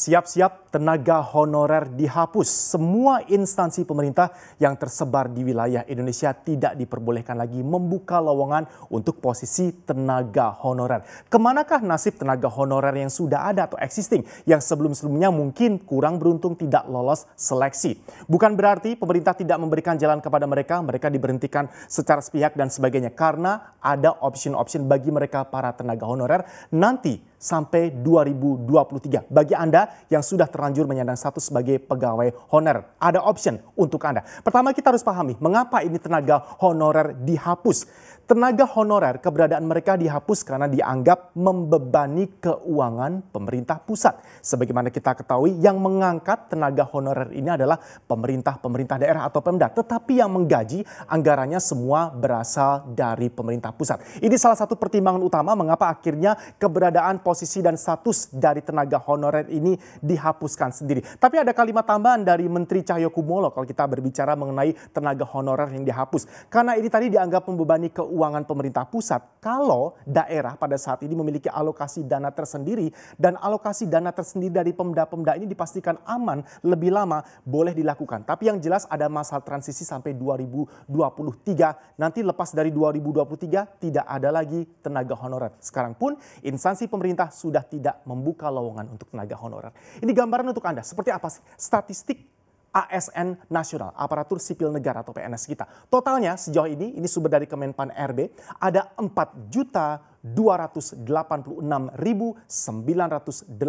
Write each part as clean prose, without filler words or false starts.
Siap-siap tenaga honorer dihapus. Semua instansi pemerintah yang tersebar di wilayah Indonesia tidak diperbolehkan lagi membuka lowongan untuk posisi tenaga honorer. Kemanakah nasib tenaga honorer yang sudah ada atau existing yang sebelum-sebelumnya mungkin kurang beruntung tidak lolos seleksi? Bukan berarti pemerintah tidak memberikan jalan kepada mereka, mereka diberhentikan secara sepihak dan sebagainya. Karena ada option-option bagi mereka para tenaga honorer nanti sampai 2023. Bagi Anda yang sudah terlanjur menyandang status sebagai pegawai honorer, ada option untuk Anda. Pertama, kita harus pahami mengapa ini tenaga honorer dihapus. Tenaga honorer, keberadaan mereka dihapus karena dianggap membebani keuangan pemerintah pusat. Sebagaimana kita ketahui, yang mengangkat tenaga honorer ini adalah pemerintah daerah atau Pemda. Tetapi yang menggaji anggarannya semua berasal dari pemerintah pusat. Ini salah satu pertimbangan utama mengapa akhirnya keberadaan posisi dan status dari tenaga honorer ini dihapuskan sendiri. Tapi ada kalimat tambahan dari Menteri Cahyokumolo kalau kita berbicara mengenai tenaga honorer yang dihapus. Karena ini tadi dianggap membebani keuangan pemerintah pusat kalau daerah pada saat ini memiliki alokasi dana tersendiri dan alokasi dana tersendiri dari Pemda-Pemda ini dipastikan aman lebih lama boleh dilakukan. Tapi yang jelas ada masa transisi sampai 2023. Nanti lepas dari 2023 tidak ada lagi tenaga honorer. Sekarang pun instansi pemerintah sudah tidak membuka lowongan untuk tenaga honorer. Ini gambaran untuk Anda seperti apa sih statistik ASN nasional, aparatur sipil negara atau PNS kita. Totalnya sejauh ini sumber dari Kemenpan RB, ada 4.286.918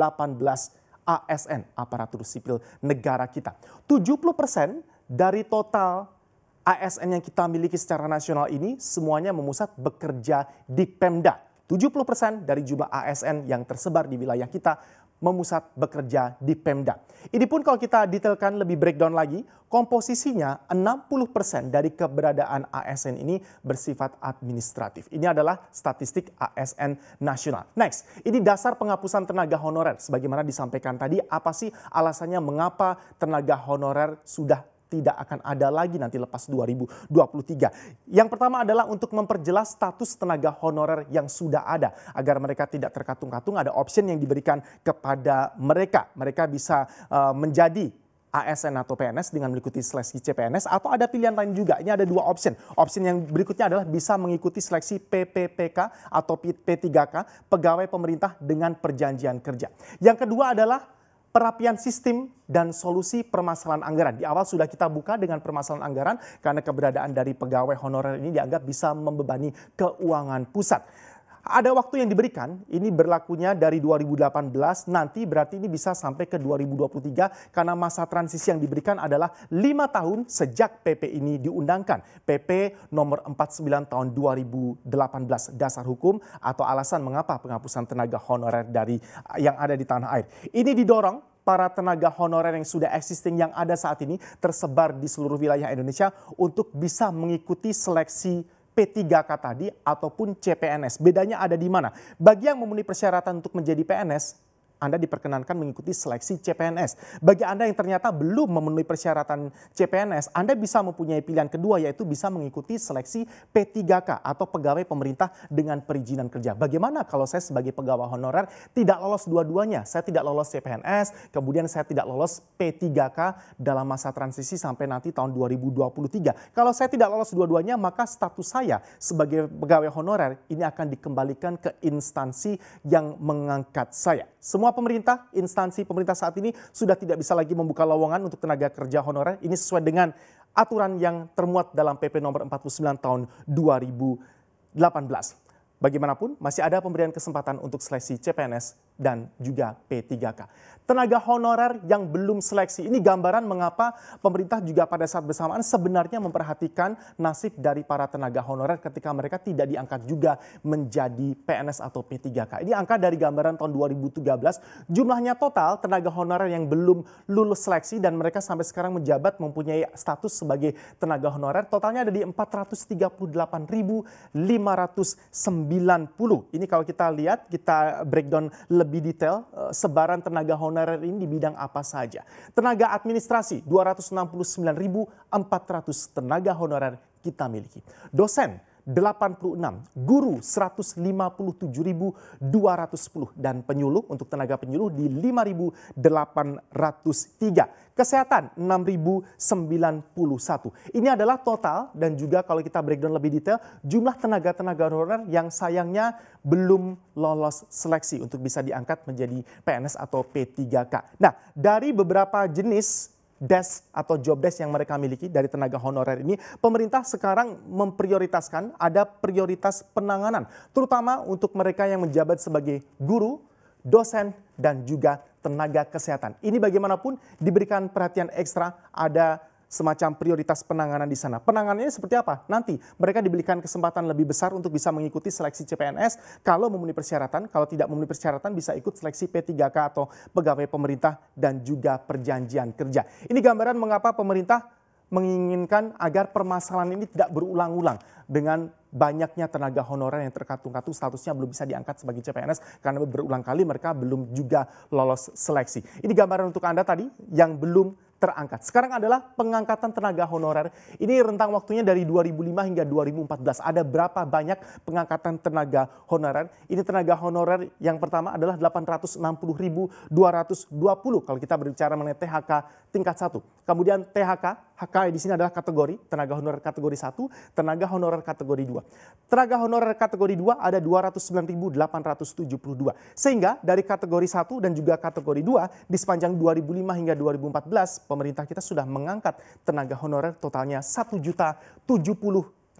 ASN, aparatur sipil negara kita. 70% dari total ASN yang kita miliki secara nasional ini semuanya memusat bekerja di Pemda. 70% dari jumlah ASN yang tersebar di wilayah kita memusat bekerja di Pemda. Ini pun kalau kita detailkan lebih breakdown lagi, komposisinya 60% dari keberadaan ASN ini bersifat administratif. Ini adalah statistik ASN nasional. Next, ini dasar penghapusan tenaga honorer. Sebagaimana disampaikan tadi, apa sih alasannya mengapa tenaga honorer sudah tidak akan ada lagi nanti lepas 2023. Yang pertama adalah untuk memperjelas status tenaga honorer yang sudah ada. Agar mereka tidak terkatung-katung, ada option yang diberikan kepada mereka. Mereka bisa menjadi ASN atau PNS dengan mengikuti seleksi CPNS atau ada pilihan lain juga. Ini ada dua option. Option yang berikutnya adalah bisa mengikuti seleksi PPPK atau P3K, pegawai pemerintah dengan perjanjian kerja. Yang kedua adalah perapian sistem dan solusi permasalahan anggaran. Di awal sudah kita buka dengan permasalahan anggaran karena keberadaan dari pegawai honorer ini dianggap bisa membebani keuangan pusat. Ada waktu yang diberikan, ini berlakunya dari 2018, nanti berarti ini bisa sampai ke 2023 karena masa transisi yang diberikan adalah 5 tahun sejak PP ini diundangkan. PP nomor 49 tahun 2018 dasar hukum atau alasan mengapa penghapusan tenaga honorer dari yang ada di tanah air. Ini didorong para tenaga honorer yang sudah existing yang ada saat ini tersebar di seluruh wilayah Indonesia untuk bisa mengikuti seleksi P3K tadi ataupun CPNS. Bedanya ada di mana? Bagi yang memenuhi persyaratan untuk menjadi PNS, Anda diperkenankan mengikuti seleksi CPNS. Bagi Anda yang ternyata belum memenuhi persyaratan CPNS, Anda bisa mempunyai pilihan kedua yaitu bisa mengikuti seleksi P3K atau pegawai pemerintah dengan perizinan kerja. Bagaimana kalau saya sebagai pegawai honorer tidak lolos dua-duanya? Saya tidak lolos CPNS, kemudian saya tidak lolos P3K dalam masa transisi sampai nanti tahun 2023. Kalau saya tidak lolos dua-duanya, maka status saya sebagai pegawai honorer ini akan dikembalikan ke instansi yang mengangkat saya. Semua pemerintah, instansi pemerintah saat ini sudah tidak bisa lagi membuka lowongan untuk tenaga kerja honorer. Ini sesuai dengan aturan yang termuat dalam PP nomor 49 tahun 2018. Bagaimanapun masih ada pemberian kesempatan untuk seleksi CPNS dan juga P3K. Tenaga honorer yang belum seleksi, ini gambaran mengapa pemerintah juga pada saat bersamaan sebenarnya memperhatikan nasib dari para tenaga honorer ketika mereka tidak diangkat juga menjadi PNS atau P3K. Ini angka dari gambaran tahun 2013, jumlahnya total tenaga honorer yang belum lulus seleksi dan mereka sampai sekarang menjabat mempunyai status sebagai tenaga honorer, totalnya ada di 438.590. Ini kalau kita lihat, kita breakdown lebih lebih detail sebaran tenaga honorer ini di bidang apa saja. Tenaga administrasi 269.400 tenaga honorer kita miliki. Dosen 86, guru 157.210 dan penyuluh untuk tenaga penyuluh di 5.803. Kesehatan 6.091. Ini adalah total dan juga kalau kita breakdown lebih detail jumlah tenaga-tenaga honorer yang sayangnya belum lolos seleksi untuk bisa diangkat menjadi PNS atau P3K. Nah, dari beberapa jenis desk atau job desk yang mereka miliki dari tenaga honorer ini, pemerintah sekarang memprioritaskan ada prioritas penanganan, terutama untuk mereka yang menjabat sebagai guru, dosen, dan juga tenaga kesehatan. Ini bagaimanapun diberikan perhatian ekstra, ada semacam prioritas penanganan di sana. Penanganannya seperti apa? Nanti mereka diberikan kesempatan lebih besar untuk bisa mengikuti seleksi CPNS kalau memenuhi persyaratan. Kalau tidak memenuhi persyaratan bisa ikut seleksi P3K atau pegawai pemerintah dan juga perjanjian kerja. Ini gambaran mengapa pemerintah menginginkan agar permasalahan ini tidak berulang-ulang dengan banyaknya tenaga honorer yang terkatung-katung statusnya belum bisa diangkat sebagai CPNS karena berulang kali mereka belum juga lolos seleksi. Ini gambaran untuk Anda tadi yang belum terangkat. Sekarang adalah pengangkatan tenaga honorer. Ini rentang waktunya dari 2005 hingga 2014. Ada berapa banyak pengangkatan tenaga honorer? Ini tenaga honorer yang pertama adalah 860.220 kalau kita berbicara mengenai THK tingkat 1. Kemudian THK, HK di sini adalah kategori tenaga honorer kategori 1, tenaga honorer kategori 2. Tenaga honorer kategori 2 ada 209.872. Sehingga dari kategori 1 dan juga kategori 2 di sepanjang 2005 hingga 2014 pemerintah kita sudah mengangkat tenaga honorer totalnya 1.070.092.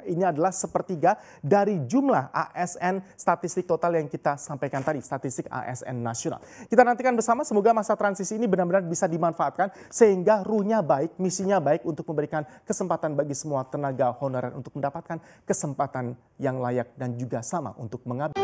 Ini adalah sepertiga dari jumlah ASN statistik total yang kita sampaikan tadi, statistik ASN nasional. Kita nantikan bersama semoga masa transisi ini benar-benar bisa dimanfaatkan sehingga ruhnya baik, misinya baik untuk memberikan kesempatan bagi semua tenaga honorer untuk mendapatkan kesempatan yang layak dan juga sama untuk mengabdi.